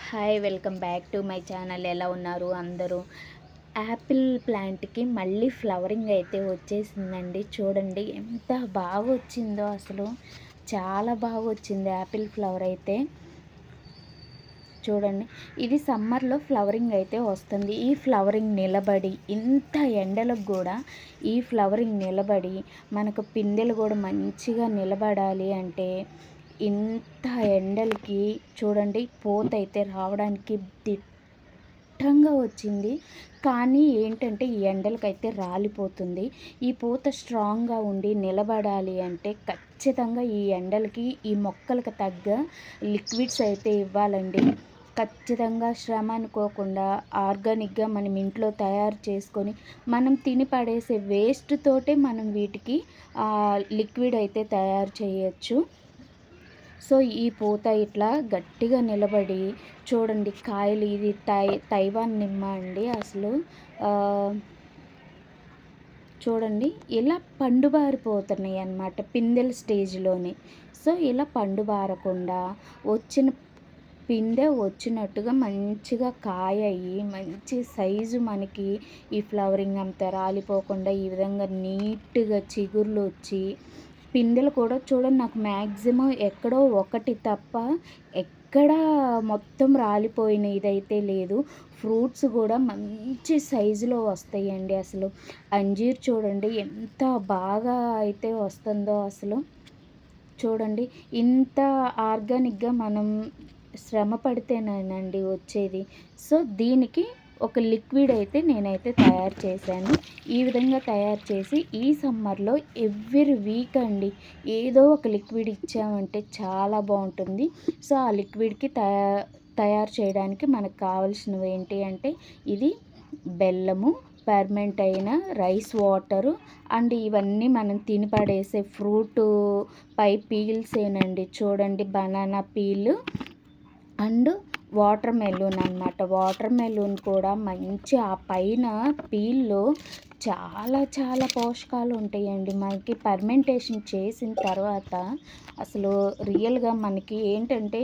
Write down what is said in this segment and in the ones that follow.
Hi, welcome back to my channel. ఎలా ఉన్నారు అందరూ? యాపిల్ ప్లాంట్కి మళ్ళీ ఫ్లవరింగ్ అయితే వచ్చేసిందండి. చూడండి ఎంత బాగా వచ్చిందో అసలు. చాలా బాగా వచ్చింది యాపిల్ ఫ్లవర్ అయితే. చూడండి, ఇది సమ్మర్లో ఫ్లవరింగ్ అయితే వస్తుంది. ఈ ఫ్లవరింగ్ నిలబడి ఇంత ఎండలకు కూడా ఈ ఫ్లవరింగ్ నిలబడి మనకు పిందెలు కూడా మంచిగా నిలబడాలి అంటే ఇంత ఎండలకి చూడండి పూత అయితే రావడానికి దిట్టంగా వచ్చింది. కానీ ఏంటంటే ఈ ఎండలకైతే రాలిపోతుంది. ఈ పూత స్ట్రాంగ్గా ఉండి నిలబడాలి అంటే ఖచ్చితంగా ఈ ఎండలకి ఈ మొక్కలకు తగ్గ లిక్విడ్స్ అయితే ఇవ్వాలండి. ఖచ్చితంగా శ్రమ అనుకోకుండా ఆర్గానిక్గా మనం ఇంట్లో తయారు చేసుకొని మనం తిని పడేసే వేస్ట్ తోటే మనం వీటికి లిక్విడ్ అయితే తయారు చేయొచ్చు. సో ఈ పూత ఇట్లా గట్టిగా నిలబడి చూడండి కాయలు, ఇది తైవాన్ నిమ్మ అండి అసలు. చూడండి ఇలా పండుబారిపోతున్నాయి అన్నమాట పిందెల స్టేజ్లోనే. సో ఇలా పండుబారకుండా వచ్చిన పిందె వచ్చినట్టుగా మంచిగా కాయ అయ్యి మంచి సైజు మనకి ఈ ఫ్లవరింగ్ అంతా రాలిపోకుండా ఈ విధంగా నీట్గా చిగుర్లు వచ్చి పిందెలు కూడా చూడండి, నాకు మ్యాక్సిమం ఎక్కడో ఒకటి తప్ప ఎక్కడా మొత్తం రాలిపోయిన ఇదైతే లేదు. ఫ్రూట్స్ కూడా మంచి సైజులో వస్తాయండి అసలు. అంజీర్ చూడండి ఎంత బాగా అయితే వస్తుందో అసలు. చూడండి ఇంత ఆర్గానిక్గా మనం శ్రమ పడితేనేనండి వచ్చేది. సో దీనికి ఒక లిక్విడ్ అయితే నేనైతే తయారు చేశాను. ఈ విధంగా తయారు చేసి ఈ సమ్మర్లో ఎవ్రీ వీక్ అండి ఏదో ఒక లిక్విడ్ ఇచ్చామంటే చాలా బాగుంటుంది. సో ఆ లిక్విడ్కి తయారు చేయడానికి మనకు కావాల్సినవి ఏంటి అంటే ఇది బెల్లము, ఫెర్మెంట్ అయిన రైస్ వాటరు అండ్ ఇవన్నీ మనం తిని పడేసే ఫ్రూట్ పై పీల్సేనండి. చూడండి banana peel and water melon అనమాట. వాటర్ మెలూన్ కూడా మంచి ఆ పైన పీల్లో చాలా చాలా పోషకాలు ఉంటాయండి. మనకి పర్మెంటేషన్ చేసిన తర్వాత అసలు రియల్గా మనకి ఏంటంటే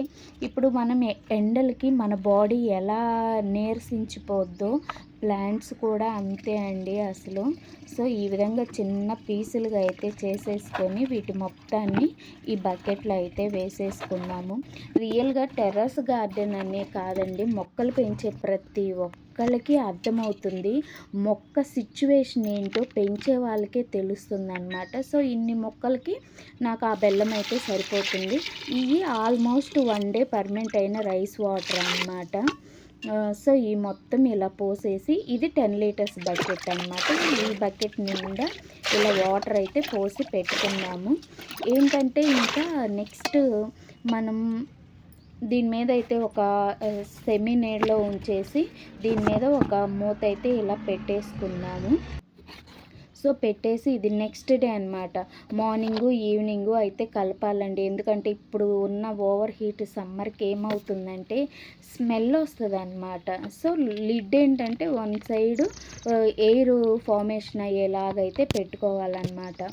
ఇప్పుడు మనం ఎండలకి మన బాడీ ఎలా నీరసించిపోద్దో ప్లాంట్స్ కూడా అంతే అండి అసలు. సో ఈ విధంగా చిన్న పీసులుగా అయితే చేసేసుకొని వీటి మొత్తాన్ని ఈ బకెట్లో అయితే వేసేసుకున్నాము. రియల్గా టెర్రస్ గార్డెన్ అనే కాదండి, మొక్కలు పెంచే ప్రతి ఒక్కళ్ళకి అర్థమవుతుంది మొక్క సిచ్యువేషన్ ఏంటో పెంచే వాళ్ళకే తెలుస్తుంది అన్నమాట. సో ఇన్ని మొక్కలకి నాకు ఆ బెల్లం అయితే సరిపోతుంది. ఇవి ఆల్మోస్ట్ 1 డే పర్మనెంట్ అయిన రైస్ వాటర్ అన్నమాట. సో ఈ మొత్తం ఇలా పోసేసి ఇది 10 లీటర్స్ బకెట్ అనమాట. ఈ బకెట్ నిండా ఇలా వాటర్ అయితే పోసి పెట్టుకున్నాము. ఏంటంటే ఇంకా నెక్స్ట్ మనం దీని మీద అయితే ఒక సెమీ నీడలో ఉంచేసి దీని మీద ఒక మూత అయితే ఇలా పెట్టేసుకున్నాము. సో పెట్టేసి ఇది నెక్స్ట్ డే అనమాట. మార్నింగు ఈవినింగు అయితే కలపాలండి. ఎందుకంటే ఇప్పుడు ఉన్న ఓవర్ హీట్ సమ్మర్కి ఏమవుతుందంటే స్మెల్ వస్తుంది అనమాట. సో లిడ్ ఏంటంటే వన్ సైడు ఎయిర్ ఫార్మేషన్ అయ్యేలాగైతే పెట్టుకోవాలన్నమాట.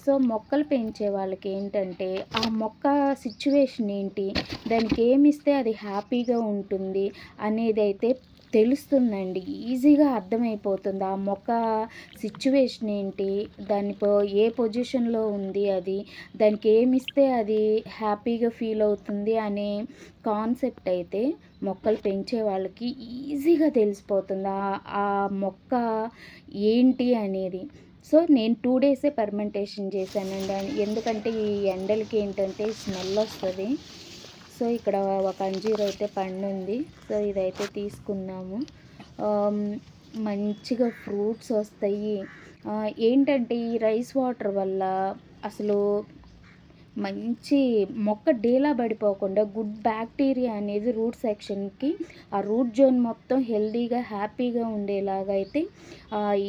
సో మొక్కలు పెంచే వాళ్ళకి ఏంటంటే ఆ మొక్క సిచ్యువేషన్ ఏంటి, దానికి ఏమిస్తే అది హ్యాపీగా ఉంటుంది అనేది అయితే తెలుస్తుందండి. ఈజీగా అర్థమైపోతుంది ఆ మొక్క సిచ్యువేషన్ ఏంటి, ఏ పొజిషన్లో ఉంది, అది దానికి ఏమిస్తే అది హ్యాపీగా ఫీల్ అవుతుంది అనే కాన్సెప్ట్ అయితే మొక్కలు పెంచే వాళ్ళకి ఈజీగా తెలిసిపోతుంది ఆ మొక్క ఏంటి అనేది. సో నేను 2 డేసే పర్మెంటేషన్ చేశానండి. ఎందుకంటే ఈ ఎండలకి ఏంటంటే స్మెల్ వస్తుంది. సో ఇక్కడ ఒక అంజీర్ అయితే పండుంది. సో ఇదైతే తీసుకున్నాము. మంచిగా ఫ్రూట్స్ వస్తాయి. ఏంటంటే ఈ రైస్ వాటర్ వల్ల అసలు మంచి మొక్క డీలా పడిపోకుండా గుడ్ బ్యాక్టీరియా అనేది రూట్ సెక్షన్కి ఆ రూట్ జోన్ మొత్తం హెల్దీగా హ్యాపీగా ఉండేలాగా అయితే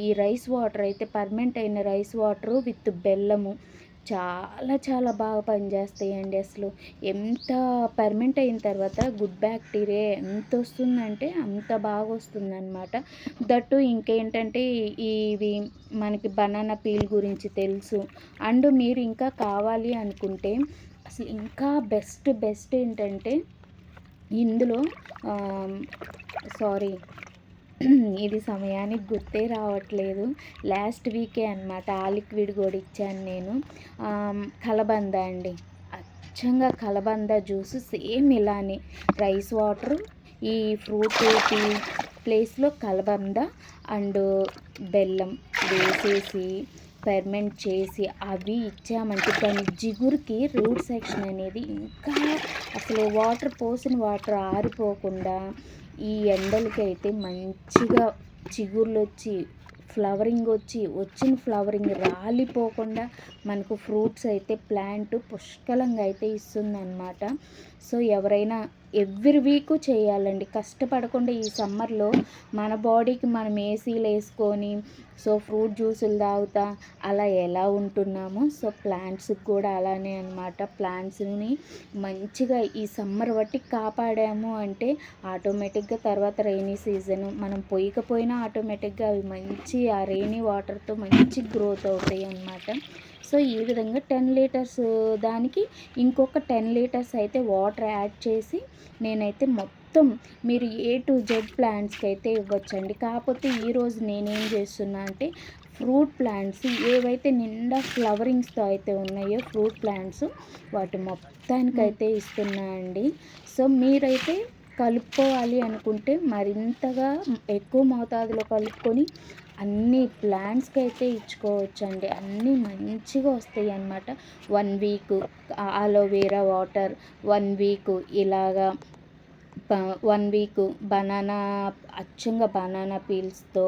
ఈ రైస్ వాటర్ అయితే పర్మనెంట్ అయిన రైస్ వాటరు విత్ బెల్లము చాలా చాలా బాగా పనిచేస్తాయండి అసలు. ఎంత పర్మనెంట్ అయిన తర్వాత గుడ్ బ్యాక్టీరియా ఎంత వస్తుందంటే అంత బాగా వస్తుందన్నమాట. దట్టు ఇంకేంటంటే ఇవి మనకి బనానా పీల్ గురించి తెలుసు. అండ్ మీరు ఇంకా కావాలి అనుకుంటే అసలు ఇంకా బెస్ట్ ఏంటంటే ఇందులో సారీ ఇది సమయానికి గుర్తే రావట్లేదు. లాస్ట్ వీకే అనమాట. ఆ లిక్విడ్ కూడా ఇచ్చాను నేను. కలబంద అండి. అచ్చంగా కలబంద జ్యూస్ సేమ్ ఇలానే రైస్ వాటరు, ఈ ఫ్రూట్ టీ ప్లేస్‌లో కలబంద అండ్ బెల్లం వేసేసి ఫెర్మెంట్ చేసి అవి ఇచ్చామంటే దాని జిగురుకి రూట్ సెక్షన్ అనేది ఇంకా అసలు వాటర్ పోసిన వాటర్ ఆరిపోకుండా ఈ ఎండలకైతే మంచిగా చిగుర్లొచ్చి, ఫ్లవరింగ్ వచ్చిన ఫ్లవరింగ్ రాలిపోకుండా మనకు ఫ్రూట్స్ అయితే ప్లాంట్ పుష్కలంగా అయితే ఇస్తుందన్నమాట. సో ఎవరైనా ఎవ్రీ వీకు చేయాలండి. కష్టపడకుండా ఈ సమ్మర్‌లో మన బాడీకి మనం ఏసీలేసుకొని సో ఫ్రూట్ జ్యూసులు తాగుతా అలా ఎలా ఉంటున్నామో సో ప్లాంట్స్‌కి కూడా అలానే అనమాట. ప్లాంట్స్‌ని మంచిగా ఈ సమ్మర్ బట్టి కాపాడాము అంటే ఆటోమేటిక్‌గా తర్వాత రెయినీ సీజను మనం పొయ్యకపోయినా ఆటోమేటిక్‌గా అవి మంచి ఆ రెయినీ వాటర్‌తో మంచి గ్రోత్ అవుతాయి అన్నమాట. సో ఈ విధంగా 10 లీటర్స్ దానికి ఇంకొక 10 లీటర్స్ అయితే వాటర్ యాడ్ చేసి నేనైతే మొత్తం మీరు ఏ టు జెడ్ ప్లాంట్స్కి అయితే ఇవ్వచ్చండి. కాకపోతే ఈరోజు నేనేం చేస్తున్నా అంటే ఫ్రూట్ ప్లాంట్స్ ఏవైతే నిండా ఫ్లవరింగ్స్తో అయితే ఉన్నాయో ఫ్రూట్ ప్లాంట్స్ వాటి మొత్తానికైతే ఇస్తున్నా అండి. సో మీరైతే కలుపుకోవాలి అనుకుంటే మరింతగా ఎక్కువ మోతాదులో కలుపుకొని అన్ని ప్లాంట్స్కి అయితే ఇచ్చుకోవచ్చండి. అన్నీ మంచిగా వస్తాయి అన్నమాట. 1 వీక్ అలోవెరా వాటర్, 1 వీక్ ఇలాగా 1 వీక్ బనానా అచ్చంగా బనానా పీల్స్‌తో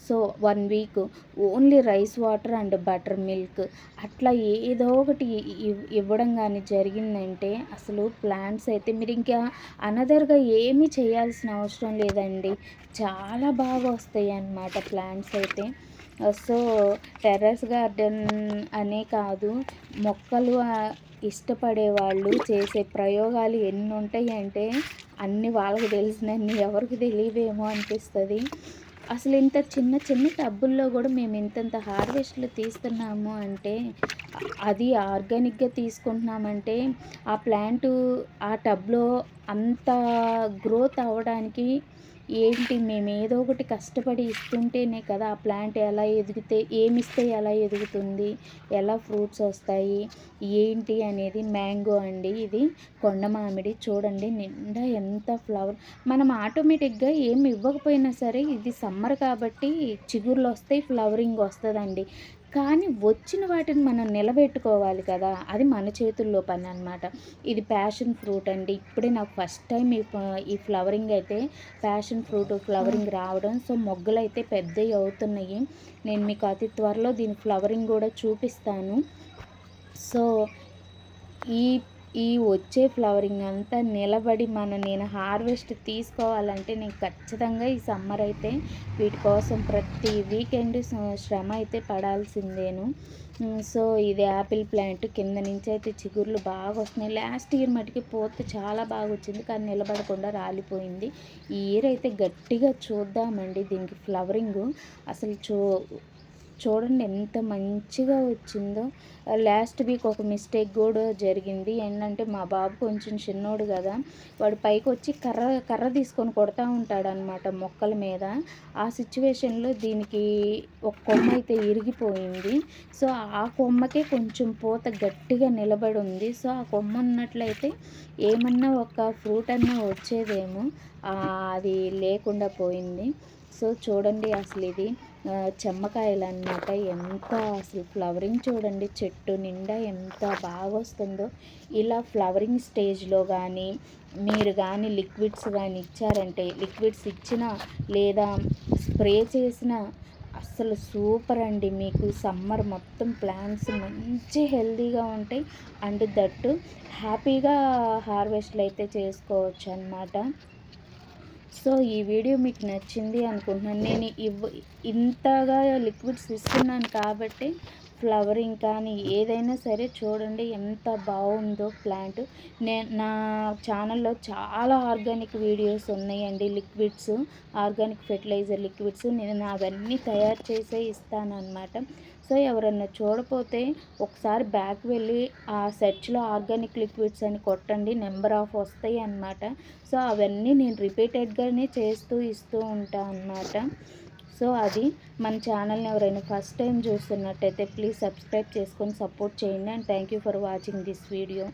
so 1 week only rice water and butter milk అట్లా ఏదో ఒకటి ఇవ్వడం గానీ జరిగిందంటే అసలు ప్లాంట్స్ అయితే మీరు ఇంకా అనదర్‌గా ఏమీ చేయాల్సిన అవసరం లేదండి. చాలా బాగా వస్తాయన్నమాట ప్లాంట్స్ అయితే. సో టెర్రస్ గార్డెన్ అనే కాదు మొక్కలు ఇష్టపడేవాళ్ళు చేసే ప్రయోగాలు ఎన్నుంటాయంటే అన్నీ వాళ్ళకి తెలిసినన్ని ఎవరికి తెలియవేమో అనిపిస్తది. అసలు ఇంత చిన్న చిన్న టబ్బుల్లో గూడా మేము ఇంతంత హార్వెస్ట్‌లు తీస్తున్నాము అంటే అది ఆర్గానిక్‌గా తీసుకుంటున్నామంటే ఆ ప్లాంటు ఆ టబ్‌లో అంత గ్రోత్ అవ్వడానికి ఏంటి మేమేదో ఒకటి కష్టపడి ఇస్తుంటేనే కదా ఆ ప్లాంట్ ఎలా ఎదిగితే ఏమిస్తే ఎలా ఎదుగుతుంది, ఎలా ఫ్రూట్స్ వస్తాయి, ఏంటి అనేది మ్యాంగో అండి ఇది. కొండ మామిడి చూడండి నిండా ఎంత ఫ్లవర్ మనం ఆటోమేటిక్‌గా ఏమి ఇవ్వకపోయినా సరే ఇది సమ్మర్ కాబట్టి చిగుర్లొస్తాయి, ఫ్లవరింగ్ వస్తదండి. కానీ వచ్చిన వాటిని మనం నిలబెట్టుకోవాలి కదా! అది మన చేతుల్లో పననమాట. ఇది ప్యాషన్ ఫ్రూట్ అండి. ఇప్పుడే నాకు ఫస్ట్ టైమ్ ఈ ఫ్లవరింగ్ అయితే ప్యాషన్ ఫ్రూట్ ఫ్లవరింగ్ రావడం. సో మొగ్గలైతే పెద్దయి అవుతున్నాయి. నేను మీకు అతి త్వరలో దీని ఫ్లవరింగ్ గూడా చూపిస్తాను. సో ఈ ఈ వచ్చే ఫ్లవరింగ్ అంతా నిలబడి నేను హార్వెస్ట్ తీసుకోవాలంటే నేను ఖచ్చితంగా ఈ సమ్మర్ అయితే వీటి కోసం ప్రతి వీకెండ్ శ్రమ అయితే పడాల్సిందేను. సో ఇది యాపిల్ ప్లాంట్ కింద నుంచి అయితే చిగుర్లు బాగా వస్తున్నాయి. లాస్ట్ ఇయర్ మటుకి పూత చాలా బాగా వచ్చింది కానీ నిలబడకుండా రాలిపోయింది. ఈ ఇయర్ అయితే గట్టిగా చూద్దామండి దీనికి ఫ్లవరింగు అసలు చూడండి ఎంత మంచిగా వచ్చిందో. లాస్ట్ వీక్ ఒక మిస్టేక్ కూడా జరిగింది. ఏంటంటే మా బాబు కొంచెం చిన్నోడు కదా, వాడు పైకొచ్చి కర్ర తీసుకొని కొడతా ఉంటాడనమాట మొక్కల మీద. ఆ సిచ్యువేషన్‌లో దీనికి ఒక కొమ్మ అయితే ఇరిగిపోయింది. సో ఆ కొమ్మకే కొంచెం పూత గట్టిగా నిలబడి ఉంది. సో ఆ కొమ్మ ఉన్నట్లయితే ఏమన్నా ఒక ఫ్రూట్ అన్నా వచ్చేదేమో. అది లేకుండా పోయింది. సో చూడండి అసలు ఇది చెమ్మకాయలన్నమాట. ఎంత అసలు ఫ్లవరింగ్ చూడండి చెట్టు నిండా ఎంత బాగా వస్తుందో. ఇలా ఫ్లవరింగ్ స్టేజ్‌లో గానీ, మీరు గానీ లిక్విడ్స్ గానీ ఇచ్చారంటే లిక్విడ్స్ ఇచ్చినా లేదా స్ప్రే చేసినా అస్సలు సూపర్ అండి. మీకు సమ్మర్ మొత్తం ప్లాంట్స్ మంచి హెల్తీగా ఉంటాయి. అండ్ దట్టు హ్యాపీగా హార్వెస్ట్‌లు అయితే చేసుకోవచ్చనమాట. సో ఈ వీడియో మీకు నచ్చింది అనుకుంటున్నాను. నేను ఇంతగా లిక్విడ్స్ ఇస్తున్నాను కాబట్టి ఫ్లవరింగ్ కానీ ఏదైనా సరే చూడండి ఎంత బాగుందో ప్లాంట్. నా ఛానల్లో చాలా ఆర్గానిక్ వీడియోస్ ఉన్నాయండి. లిక్విడ్స్, ఆర్గానిక్ ఫెర్టిలైజర్ లిక్విడ్స్ నేను అవన్నీ తయారు చేసే ఇస్తానన్నమాట. సో ఎవరన్నా చూడపోతే ఒకసారి బ్యాక్ వెళ్ళి ఆ సెర్చ్లో ఆర్గానిక్ లిక్విడ్స్ అని కొట్టండి, నెంబర్ ఆఫ్ వస్తాయి అన్నమాట. సో అవన్నీ నేను రిపీటెడ్గానే చేస్తూ ఇస్తూ ఉంటాను అన్నమాట. సో అది మన ఛానల్ని ఎవరైనా ఫస్ట్ టైం చూస్తున్నట్టయితే ప్లీజ్ సబ్స్క్రైబ్ చేసుకొని సపోర్ట్ చేయండి. And thank you for watching this video.